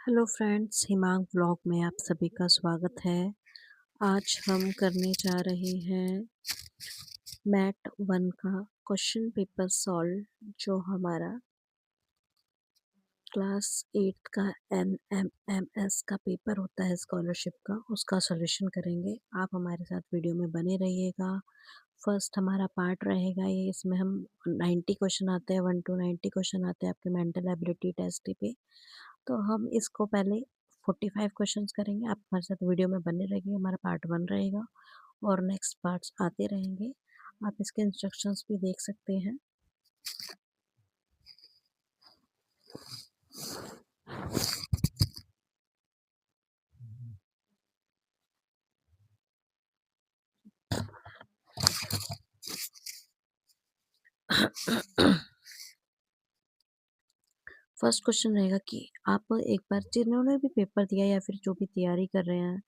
Hello friends, हिमांक vlog में आप सभी का स्वागत है। आज हम करने जा रहे हैं मैट 1 का क्वेश्चन पेपर सॉल्व, जो हमारा क्लास 8 का NMMS का पेपर होता है स्कॉलरशिप का, उसका सॉल्यूशन करेंगे। आप हमारे साथ वीडियो में बने रहिएगा। फर्स्ट हमारा पार्ट रहेगा ये, इसमें हम 90 क्वेश्चन आते हैं, 1 to 90 क्वेश्चन आते हैं आपके मेंटल एबिलिटी टेस्ट पे। तो हम इसको पहले 45 क्वेश्चंस करेंगे। आप हमारे साथ वीडियो में बने रहिए, हमारा पार्ट 1 रहेगा और नेक्स्ट पार्ट्स आते रहेंगे। आप इसके इंस्ट्रक्शंस भी देख सकते हैं। फर्स्ट क्वेश्चन रहेगा कि आप एक बार जिन्होंने भी पेपर दिया या फिर जो भी तैयारी कर रहे हैं,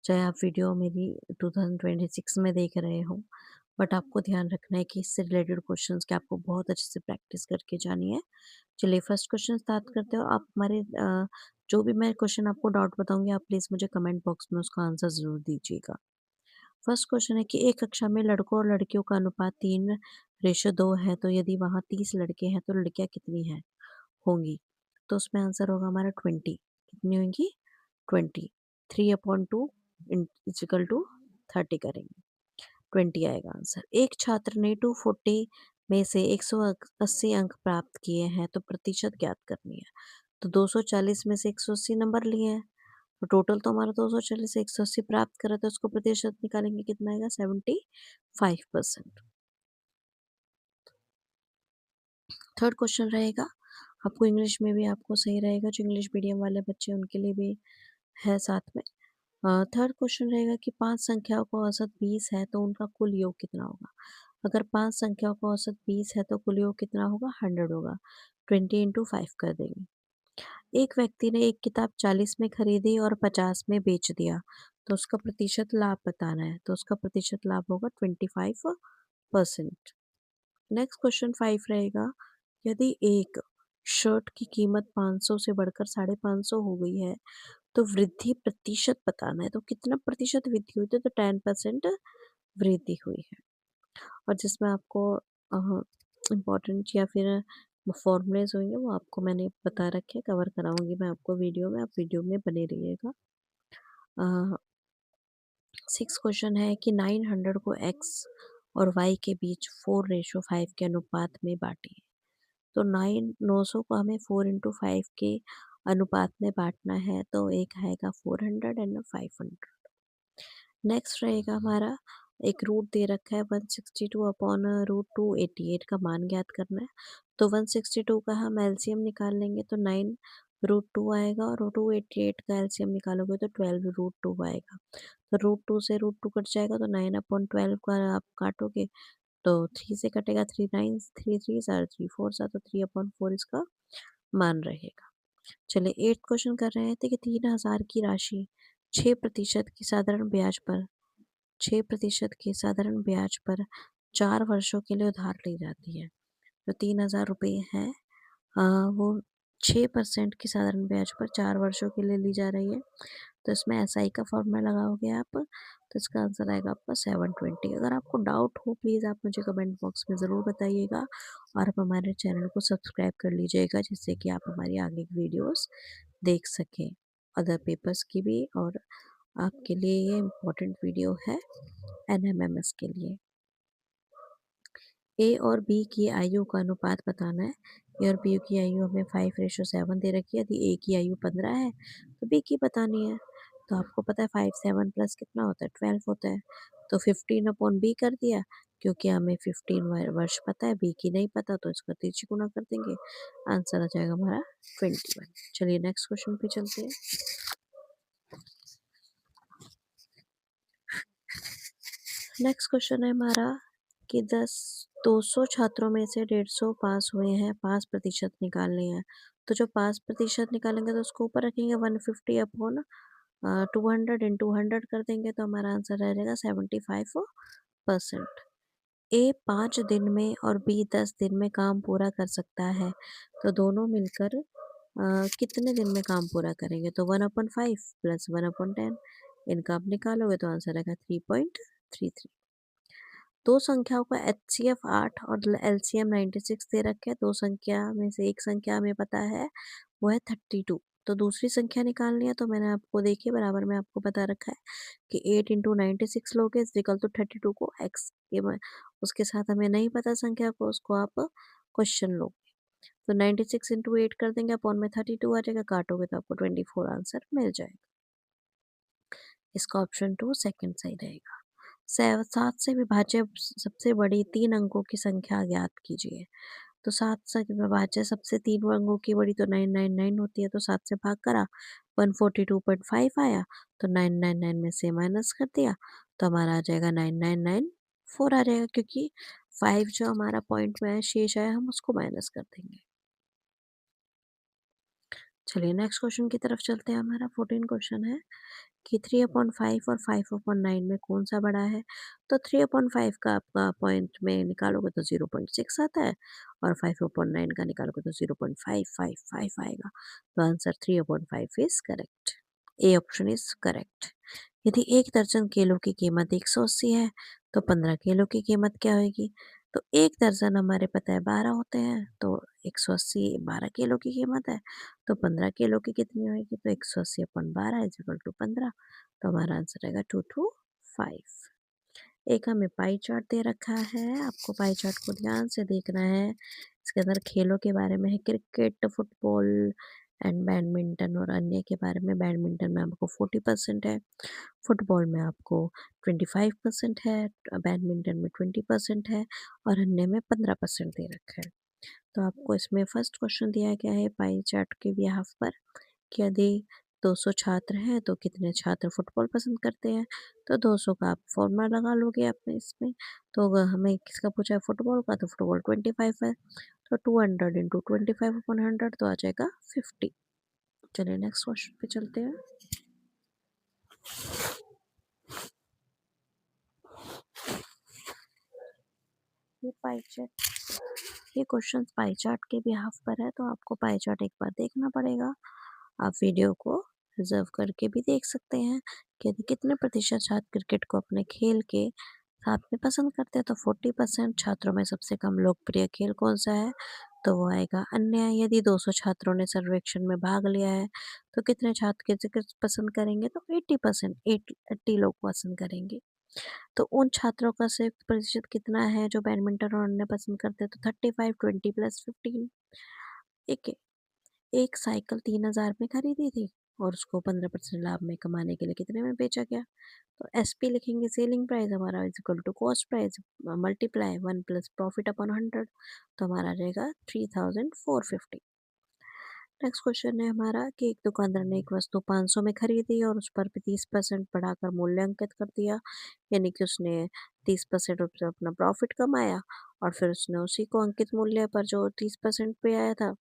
चाहे आप वीडियो मेरी 2026 में देख रहे हो, बट आपको ध्यान रखना है कि इससे रिलेटेड क्वेश्चंस के आपको बहुत अच्छे से प्रैक्टिस करके जानी है। चलिए फर्स्ट क्वेश्चन स्टार्ट करते हो। आप हमारे जो भी मैं क्वेश्चन आपको डाउट बताऊंगी, आप प्लीज़ मुझे कमेंट बॉक्स में उसका आंसर ज़रूर दीजिएगा। फर्स्ट क्वेश्चन है कि एक कक्षा में लड़कों और लड़कियों का अनुपात 3:2 है, तो यदि वहाँ 30 लड़के हैं तो लड़कियाँ कितनी हैं होंगी? तो उसमें आंसर होगा हमारा 20। कितनी होंगी? 20। 3/2 इक्वल टू 30 करेंगे, 20 आएगा आंसर। एक छात्र ने 240 में से 180 अंक प्राप्त किए हैं, तो प्रतिशत ज्ञात करनी है। तो 240 में से 180 नंबर लिए हैं, तो टोटल तो हमारा 240 से 180 प्राप्त करा, तो उसको प्रतिशत निकालेंगे, कितना आएगा? 75%। थर्ड क्वेश्चन रहेगा, आपको इंग्लिश में भी आपको सही रहेगा, जो इंग्लिश मीडियम वाले बच्चे हैं, उनके लिए भी है साथ में। थर्ड क्वेश्चन रहेगा कि 5 संख्याओं का औसत 20 है, तो उनका कुल योग कितना होगा? अगर 5 संख्याओं का औसत 20 है तो कुल योग कितना होगा? 100 होगा। 20 इंटू 5 कर देंगे। एक व्यक्ति ने एक किताब 40 में खरीदी और 50 में बेच दिया, तो उसका प्रतिशत लाभ बताना है। तो उसका प्रतिशत लाभ होगा 25%। नेक्स्ट क्वेश्चन 5 रहेगा, यदि एक शर्ट की कीमत 500 से बढ़कर 550 हो गई है, तो वृद्धि प्रतिशत बताना है। तो कितना प्रतिशत वृद्धि हुई थी? तो 10% वृद्धि हुई है। और जिसमें आपको इम्पोर्टेंट या फिर फॉर्मूलेज होंगे, वो आपको मैंने बता रखे, कवर कराऊंगी मैं आपको वीडियो में, आप वीडियो में बने रहिएगा। 6 क्वेश्चन है कि 900 को x और y के बीच 4:5 के अनुपात में बांटिए। तो 900 को हमें 4:5 के अनुपात में बांटना है, तो एक आएगा 400 एंड 500। नेक्स्ट रहेगा हमारा, एक रूट दे रखा है 162 अपॉन रूट 288 का मान ज्ञात करना है। तो 162 का हम एलसीएम निकाल लेंगे, तो 9 रूट 2 आएगा, और 288 का एलसीएम निकालोगे तो 12 रूट 2 आएगा। तो रूट 2 से रूट 2 कट जाएगा, तो 9/12 का आप काटोगे तो 3 से कटेगा, 3 9 3 3 3 4 तो 3/4 इसका मान रहेगा। चलिए 8 क्वेश्चन कर रहे थे कि 3000 की राशि 6% की साधारण ब्याज पर 6% के साधारण ब्याज पर 4 वर्षों के लिए उधार ली जाती है। जो 3000 रुपये हैं, वो 6% की साधारण ब्याज पर 4 वर्षों के लिए ली जा रही है। तो इसमें एसआई का फॉर्मूला लगाओगे आप, तो इसका आंसर आएगा आपका 720। अगर आपको डाउट हो, प्लीज़ आप मुझे कमेंट बॉक्स में ज़रूर बताइएगा, और आप हमारे चैनल को सब्सक्राइब कर लीजिएगा, जिससे कि आप हमारी आगे की वीडियोस देख सकें, अदर पेपर्स की भी। और आपके लिए ये इम्पोर्टेंट वीडियो है एनएमएमएस के लिए। ए और बी की आयु का अनुपात बताना है। ए और बी की आयु हमें 5:7 दे रखी है। यदि ए की आयु 15 है तो बी की बतानी है। तो आपको पता है 5 7 प्लस कितना होता है? 12 होता है। तो 15/b कर दिया, क्योंकि हमें 15 वर्ष पता है, बी की नहीं पता, तो इसका 3 गुना कर देंगे, आंसर आ जाएगा हमारा 21। चलिए नेक्स्ट क्वेश्चन पे चलते हैं। नेक्स्ट क्वेश्चन है हमारा कि 200 छात्रों में से 150 पास हुए हैं, 5% निकालने हैं। तो जो 5% निकालेंगे तो उसको ऊपर रखेंगे, 150/200 इंटू 100 कर देंगे, तो हमारा आंसर रह जाएगा 75%। ए 5 दिन में और बी 10 दिन में काम पूरा कर सकता है, तो दोनों मिलकर कितने दिन में काम पूरा करेंगे, तो 1/5 प्लस 1/10, इनका आप निकालोगे तो आंसर आएगा 3.33। दो संख्याओं का एचसीएफ 8 और एलसीएम 96 दे रखे हैं। दो संख्या में से एक संख्या हमें पता है वो है 32। तो दूसरी संख्या निकालनी है, तो मैंने आपको देखिए बराबर में आपको बता रखा है कि 8 इंटू 96 लोगे इज इक्वल टू 32 को एक्स के उसके साथ हमें नहीं पता संख्या को, उसको आप क्वेश्चन लो। तो 96 इंटू 8 कर देंगे, अपॉन में 32 आ जाएगा, काटोगे तो आपको 24 आंसर मिल जाएगा। इसका ऑप्शन 2 सेकंड सही रहेगा। 7 से विभाज्य सबसे बड़ी 3 अंकों की संख्या ज्ञात कीजिए। तो 7 से विभाज्य सबसे 3 अंकों की बड़ी तो 999 होती है, तो 7 से भाग करा 142.5 आया, तो 999 में से माइनस कर दिया तो हमारा आ जाएगा 9994 आ जाएगा, क्योंकि 5 जो हमारा पॉइंट में है शेष आया, हम उसको माइनस कर देंगे। चलिए नेक्स्ट क्वेश्चन की तरफ चलते हैं। हमारा 14 क्वेश्चन है कि 3/5 और 5/9 में कौन सा बड़ा है। तो 3/5 का आपका पॉइंट में निकालोगे तो 0.6 आता है, और 5/9 का निकालोगे तो 0.555 आएगा। तो answer 3/5 is correct. A option is correct. यदि एक दर्जन केलों की कीमत 180 है, तो 15 किलो की कीमत क्या होगी। तो एक दर्जन हमारे पता है 12 होते हैं, तो 180 12 किलो की कीमत है, तो 15 किलो की कितनी होगी, तो 180/12 इज इक्वल टू 15। तो हमारा आंसर आएगा 225। एक हमें पाई चार्ट दे रखा है, आपको पाई चार्ट को ध्यान से देखना है। इसके अंदर खेलों के बारे में है, क्रिकेट, फुटबॉल एंड बैडमिंटन, और अन्य के बारे में। बैडमिंटन में आपको 40% है, फुटबॉल में आपको 25% है, बैडमिंटन में 20% है, और अन्य में 15% दे रखा है। तो आपको इसमें फर्स्ट क्वेश्चन दिया गया है पाई चार्ट के बिहाफ पर कि यदि 200 छात्र हैं तो कितने छात्र फुटबॉल पसंद करते हैं। तो 200 का आप फॉर्मूला लगा लोगे अपने इसमें। तो अगर हमें किसका पूछा है फुटबॉल का, तो फुटबॉल 25 है, तो 200 इंटू 25/100 तो आ जाएगा 50। चलिए नेक्स्ट क्वेश्चन पे चलते हैं। ये पाई चार्ट, ये क्वेश्चन पाई चार्ट के बिहाफ पर है, तो आपको पाई चार्ट एक बार देखना पड़ेगा। आप वीडियो को रिजर्व करके भी देख सकते हैं कि यदि कितने प्रतिशत छात्र क्रिकेट को अपने खेल के साथ में पसंद करते हैं। तो 40% छात्रों में सबसे कम लोकप्रिय खेल कौन सा है, तो वो आएगा अन्य। यदि 200 छात्रों ने सर्वेक्षण में भाग लिया है, तो कितने छात्र क्रिकेट पसंद करेंगे, तो 80%, 80 लोग पसंद करेंगे। तो उन छात्रों का संयुक्त प्रतिशत कितना है जो बैडमिंटन और अन्य पसंद करते हैं, तो 35, 20 प्लस 15। ठीक है, एक साइकिल 3,000 में खरीदी थी और उसको 15% लाभ में कमाने के लिए कितने में बेचा गया। तो एसपी लिखेंगे, सेलिंग प्राइस हमारा is equal to cost price multiply 1 plus profit upon 100, तो हमारा रहेगा 3,450। नेक्स्ट क्वेश्चन है हमारा कि एक दुकानदार ने एक वस्तु 500 में खरीदी और उस पर भी 30% बढ़ाकर मूल्य अंकित कर दिया, यानी कि उसने 30% रुपये अपना प्रॉफिट कमाया, और फिर उसने उसी को अंकित मूल्य पर जो 30% पे आया था,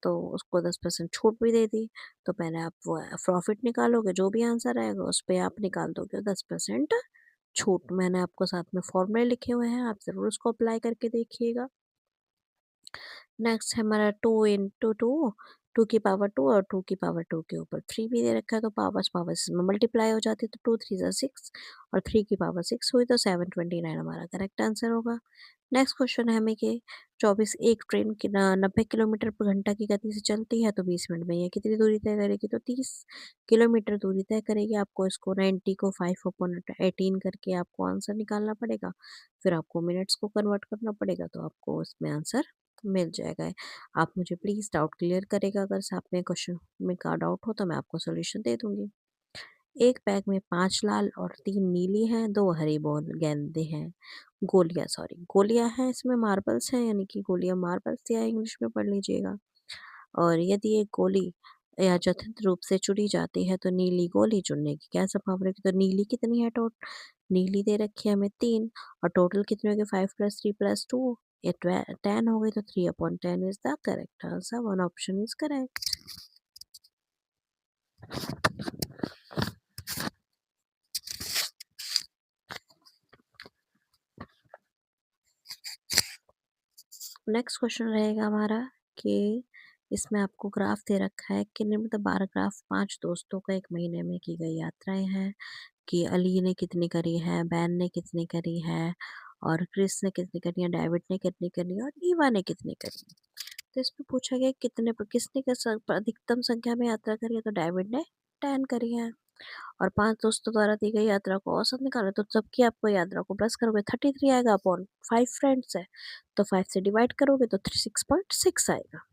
तो उसको 10% छूट भी दे दी। तो पहले आप वो प्रॉफिट निकालोगे, जो भी आंसर आएगा उस पे आप निकाल दोगे 10% छूट। मैंने आपको साथ में फॉर्मूले लिखे हुए हैं, आप ज़रूर उसको अप्लाई करके देखिएगा। नेक्स्ट है हमारा 2 इंटू 2, 2 की पावर 2 और 2 की पावर 2 के ऊपर 3 भी दे रखा है, तो पावर्स पावर्स में मल्टीप्लाई हो जाती है, तो 2 3 6 और 3 की पावर 6 हुई, तो 729 हमारा करेक्ट आंसर होगा। नेक्स्ट क्वेश्चन है हमें कि 24 एक ट्रेन की 90 किलोमीटर पर घंटा की गति से चलती है, तो 20 मिनट में यह कितनी दूरी तय करेगी, तो 30 किलोमीटर दूरी तय करेगी। आपको इसको 90 को 5/18 करके आपको आंसर निकालना पड़ेगा, फिर आपको मिनट्स को कन्वर्ट करना पड़ेगा, तो आपको इसमें आंसर मिल जाएगा। आप मुझे प्लीज़ डाउट क्लियर करेगा, अगर आप में क्वेश्चन में का डाउट हो तो मैं आपको सॉल्यूशन दे दूंगी। एक बैग में 5 लाल और 3 नीली हैं, 2 हरी बॉल गेंदे हैं, गोलियां सॉरी गोलियां हैं, इसमें मार्बल्स हैं, यानी कि गोलियां मार्बल्स या इंग्लिश में पढ़ लीजिएगा। और यदि एक गोली या जथित रूप से चुनी जाती है, तो नीली गोली चुनने की क्या संभावना है। तो नीली कितनी है, नीली दे रखी है हमें 3, और टोटल कितनी होगी 5 + 3 + 2, ये 10 हो गई, तो 3/10 is the correct answer, one option is correct. Next question रहेगा हमारा कि इसमें आपको ग्राफ दे रखा है कि निम्न 12 ग्राफ 5 दोस्तों का 1 महीने में की गई यात्राएँ हैं कि अली ने कितनी करी है, बैन ने कितनी करी है और क्रिस ने कितनी करी है, डेविड ने कितनी करी है और ईवा ने कितनी करी है। तो इसमें पूछा गया कितने किसने अधिकतम संख्या में यात्रा करी है, तो डेविड ने 10 करी है। और 5 दोस्तों द्वारा दी गई यात्रा को औसत निकालो, तो सबकी आपको यात्रा को प्लस करोगे 33 आएगा अपॉन 5 फ्रेंड्स है, तो 5 से डिवाइड करोगे तो 6.6 आएगा।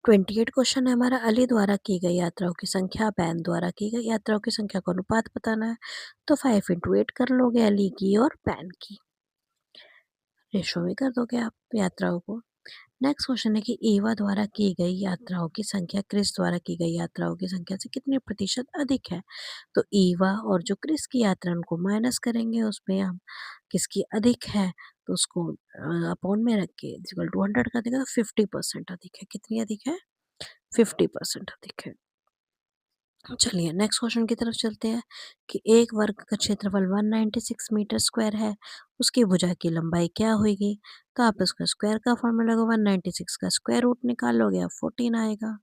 28 क्वेश्चन है हमारा, अली द्वारा की गई यात्राओं की संख्या बैन द्वारा की गई यात्राओं की संख्या को अनुपात बताना है, तो 5 इंटू 8 कर लोगे अली की और बैन की, रेशो में कर दोगे आप यात्राओं को। नेक्स्ट क्वेश्चन है कि ईवा द्वारा की गई यात्राओं की संख्या क्रिस द्वारा की गई यात्राओं की संख्या से कितने प्रतिशत अधिक है, तो ईवा और जो क्रिस की यात्रा उनको माइनस करेंगे, उसमें हम किसकी अधिक है तो उसको अपॉन में रख के इक्वल टू 100 का देगा, तो 50% अधिक है। कितनी अधिक है? 50% अधिक है। चलिए नेक्स्ट क्वेश्चन की तरफ चलते हैं कि एक वर्ग का क्षेत्रफल 196 मीटर स्क्वायर है, उसकी भुजा की लंबाई क्या होगी, तो आप इसका स्क्वायर का फॉर्मूला को 196 का स्क्वायर रूट निकाल लोगे, आप 14 आएगा।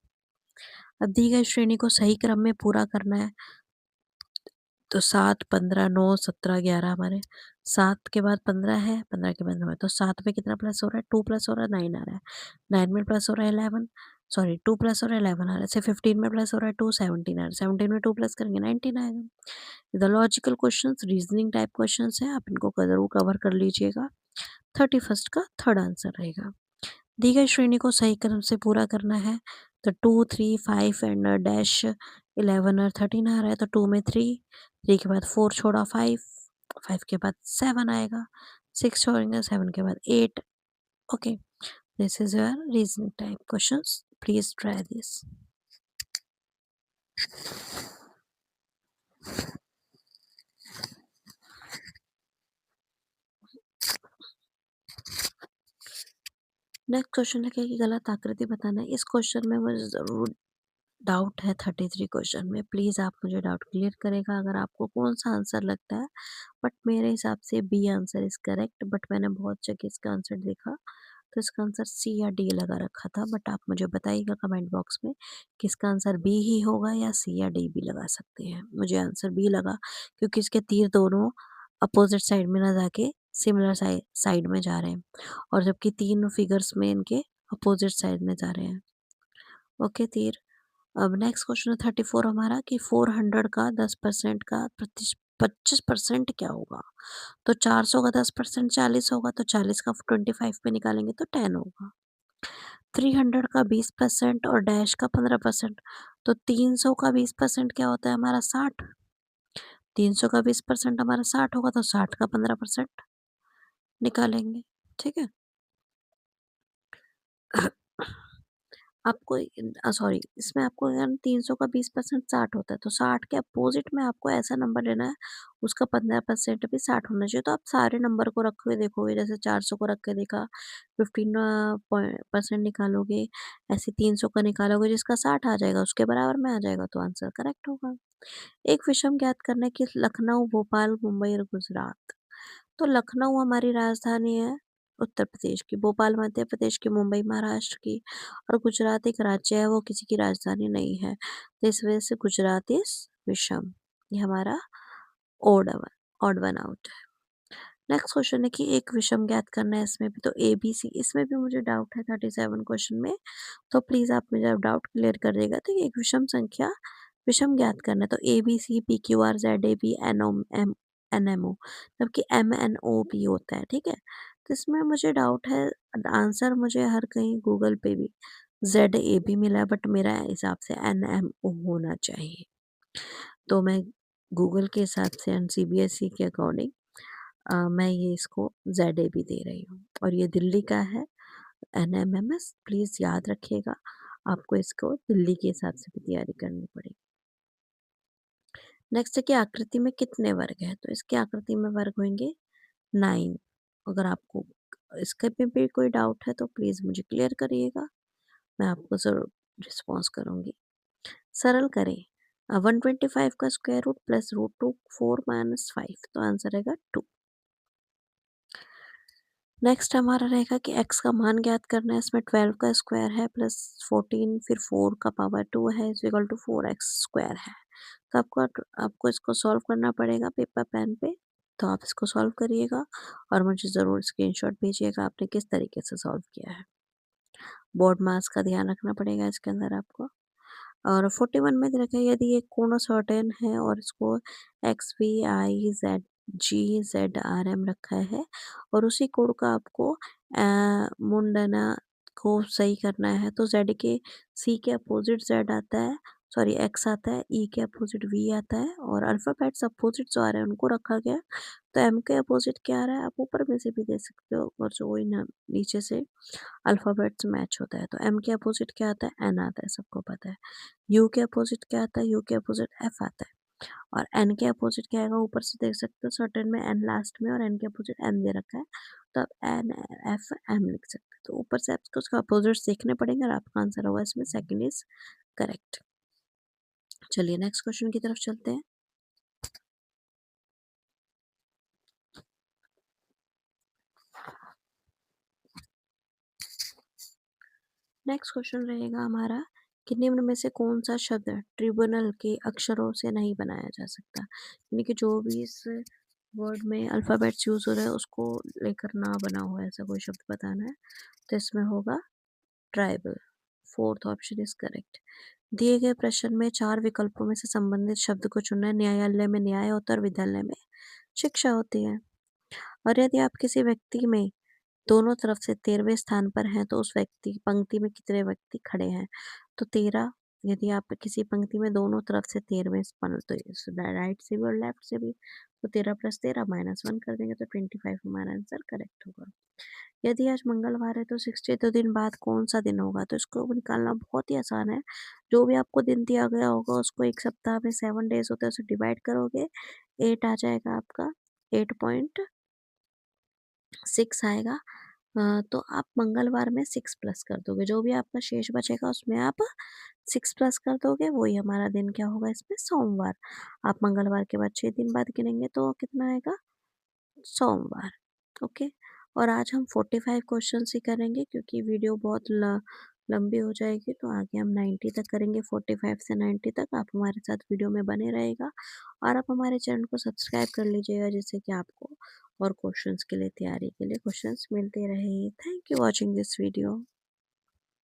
अब दी गई श्रेणी को सही क्रम में पूरा करना है, तो 7 15 9 17 11 हमारे 7 के बाद 15 है, 15 के बाद 9 है, तो 7 में कितना प्लस हो रहा है, 2 प्लस हो रहा है, 9 आ रहा है, 9 में प्लस हो रहा है 11, सॉरी 2 प्लस हो रहा है 11 आ रहा है, से 15 में प्लस हो रहा है 2, 17 आ रहा है, 17 में 2 प्लस करेंगे 19 आएगा। The logical questions reasoning type questions हैं, आप इनको जरूर कवर कर लीजिएगा। 31st का थर्ड आंसर रहेगा। दी गई श्रेणी को सही क्रम से पूरा करना है, तो 2 3 5 एंड डैश 11 और 13 आ रहा है, तो 2 में 3, 3 के बाद 4 छोड़ा 5, 5 के बाद 7 आएगा, 6 छोड़ेंगे 7 के बाद 8। Okay, this is your reasoning type questions, please try this. Next question है कि गलत आकृति बताना है। इस क्वेश्चन में मुझे ज़रूर डाउट है, 33 क्वेश्चन में प्लीज़ आप मुझे डाउट क्लियर करेगा अगर आपको कौन सा आंसर लगता है। बट मेरे हिसाब से B answer is correct, but मैंने बहुत जगह इसका आंसर देखा तो इसका आंसर सी या डी लगा रखा था, बट आप मुझे बताइएगा कमेंट बॉक्स में कि इसका आंसर बी ही होगा या सी या डी भी लगा सकते हैं। मुझे आंसर बी लगा क्योंकि इसके तीर दोनों अपोजिट साइड में ना जाके सिमिलर साइड में जा रहे हैं, और जबकि तीन फिगर्स में इनके अपोजिट साइड में जा रहे हैं। ओके तीर। अब नेक्स्ट क्वेश्चन है 34 हमारा कि 400 का 10% का 25% क्या होगा, तो 400 का 10% 40 होगा, तो 40 का 25 पे निकालेंगे तो 10 होगा। 300 का 20% और डैश का 15%, तो 300 का 20% क्या होता है हमारा 60, 300 का 20% हमारा 60 होगा, तो 60 का 15% निकालेंगे। ठीक है। आपको सॉरी, इसमें आपको अगर 300 का 20% 60 होता है, तो 60 के अपोजिट में आपको ऐसा नंबर लेना है, उसका 15% भी 60 होना चाहिए। तो आप सारे नंबर को रख के देखोगे, जैसे 400 को रख के देखा, 15% निकालोगे, ऐसे 300 का निकालोगे, जिसका 60 आ जाएगा उसके बराबर में आ जाएगा, तो आंसर करेक्ट होगा। एक विषम ज्ञात करना है कि लखनऊ, भोपाल, मुंबई और गुजरात, तो लखनऊ हमारी राजधानी है उत्तर प्रदेश की, भोपाल मध्य प्रदेश की, मुंबई महाराष्ट्र की, और गुजरात एक राज्य है, वो किसी की राजधानी नहीं है, तो इस वजह से गुजरात इज विषम, ये हमारा ओड ऑड वन आउट है। नेक्स्ट क्वेश्चन है कि एक विषम ज्ञात करना है, इसमें भी तो ए बी सी, इसमें भी मुझे डाउट है 37 क्वेश्चन में, तो प्लीज आप मुझे डाउट क्लियर कर देगा। तो एक विषम संख्या विषम ज्ञात करना है, तो A B C P Q R Z A B N O M N M O, जबकि एम एन ओ पी होता है। ठीक है, तो इसमें मुझे डाउट है, आंसर मुझे हर कहीं गूगल पे भी जेड ए बी मिला है, बट मेरा हिसाब से एन एम ओ होना चाहिए, तो मैं गूगल के हिसाब से and C B S E के अकॉर्डिंग मैं ये इसको जेड ए बी दे रही हूँ, और ये दिल्ली का है N M M S, please याद रखिएगा, आपको इसको दिल्ली के हिसाब से भी तैयारी करनी पड़ेगी। नेक्स्ट है कि आकृति में कितने वर्ग हैं, तो इसकी आकृति में वर्ग होंगे 9। अगर आपको इसके पे भी कोई डाउट है तो प्लीज़ मुझे क्लियर करिएगा, मैं आपको ज़रूर रिस्पॉन्स करूँगी। सरल करें, 125 का square root plus root 2 4 minus 5, तो आंसर रहेगा 2। नेक्स्ट हमारा रहेगा कि x का मान ज्ञात करना है। इसमें 12 का स्क्वायर है प्लस 14, फिर 4 का पावर 2 है is equal to 4x square है। तो आपको इसको सॉल्व करना पड़ेगा पेपर पेन पे। तो आप इसको सॉल्व करिएगा और मुझे ज़रूर स्क्रीनशॉट भेजिएगा आपने किस तरीके से सॉल्व किया है। बोर्ड मास का ध्यान रखना पड़ेगा इसके अंदर आपको। और 41 में दे रखा है यदि एक कोण सर्टेन है और इसको X V I Z G Z R M रखा है और उसी कोण का आपको मुंडना को सही करना है तो जेड के सी के अपोजिट जेड आता है, सॉरी एक्स आता है, ई के अपोजिट वी आता है और अल्फ़ाबेट्स अपोजिट जो आ रहे हैं उनको रखा गया है। तो एम के अपोजिट क्या आ रहा है आप ऊपर में से भी दे सकते हो और जो वही ना नीचे से अल्फ़ाबेट्स मैच होता है। तो एम के अपोजिट क्या आता है एन आता है, सबको पता है। यू के अपोजिट क्या आता है, यू के अपोजिट एफ आता है और एन के अपोजिट क्या आएगा ऊपर से देख सकते हो सर्टेन में एन लास्ट में और एन के अपोजिट एम दे रखा है तो आप एन एफ एम लिख सकते हो। तो ऊपर से आपको उसका अपोजिट देखने पड़ेंगे और आपका आंसर होगा इसमें सेकंड इज करेक्ट। चलिए नेक्स्ट क्वेश्चन की तरफ चलते हैं। नेक्स्ट क्वेश्चन रहेगा हमारा कि निम्न में से कौन सा शब्द ट्रिब्यूनल के अक्षरों से नहीं बनाया जा सकता, यानी कि जो भी इस वर्ड में अल्फ़ाबेट्स यूज़ हो रहा है उसको लेकर ना बना हुआ है ऐसा कोई शब्द बताना है। तो इसमें होगा tribal. Fourth option is correct. दिए गए प्रश्न में 4 विकल्पों में से संबंधित शब्द को चुनना है। न्यायालय में न्याय होता है और विद्यालय में शिक्षा होती है। और यदि आप किसी व्यक्ति में दोनों तरफ से 13वें स्थान पर हैं तो उस व्यक्ति पंक्ति में कितने व्यक्ति खड़े हैं? तो 13। यदि आप किसी पंक्ति में दोनों तरफ से 13वें स्थान तो राइट से भी और लेफ्ट से भी तो 13 + 13 -1 कर देंगे तो 25 हमारा आंसर करेक्ट होगा। यदि आज मंगलवार है तो 62 दिन बाद कौन सा दिन होगा? तो इसको निकालना बहुत ही आसान है। जो भी आपको दिन दिया गया होगा उसको एक सप्ताह में 7 डेज होते हैं उसे डिवाइड करोगे 8 आ जाएगा आपका, 8.6 आएगा। तो आप मंगलवार में 6 प्लस कर दोगे, जो भी आपका शेष बचेगा उसमें आप 6 प्लस कर दोगे, वही हमारा दिन क्या होगा इसमें सोमवार। आप मंगलवार के बाद 6 दिन बाद गिनेंगे तो कितना आएगा? सोमवार। ओके। और आज हम 45 क्वेश्चंस ही करेंगे क्योंकि वीडियो बहुत लंबी हो जाएगी तो आगे हम 90 तक करेंगे, 45 से 90 तक। आप हमारे साथ वीडियो में बने रहेगा और आप हमारे चैनल को सब्सक्राइब कर लीजिएगा जिससे कि आपको और क्वेश्चंस के लिए तैयारी के लिए क्वेश्चंस मिलते रहे। Thank you watching this video.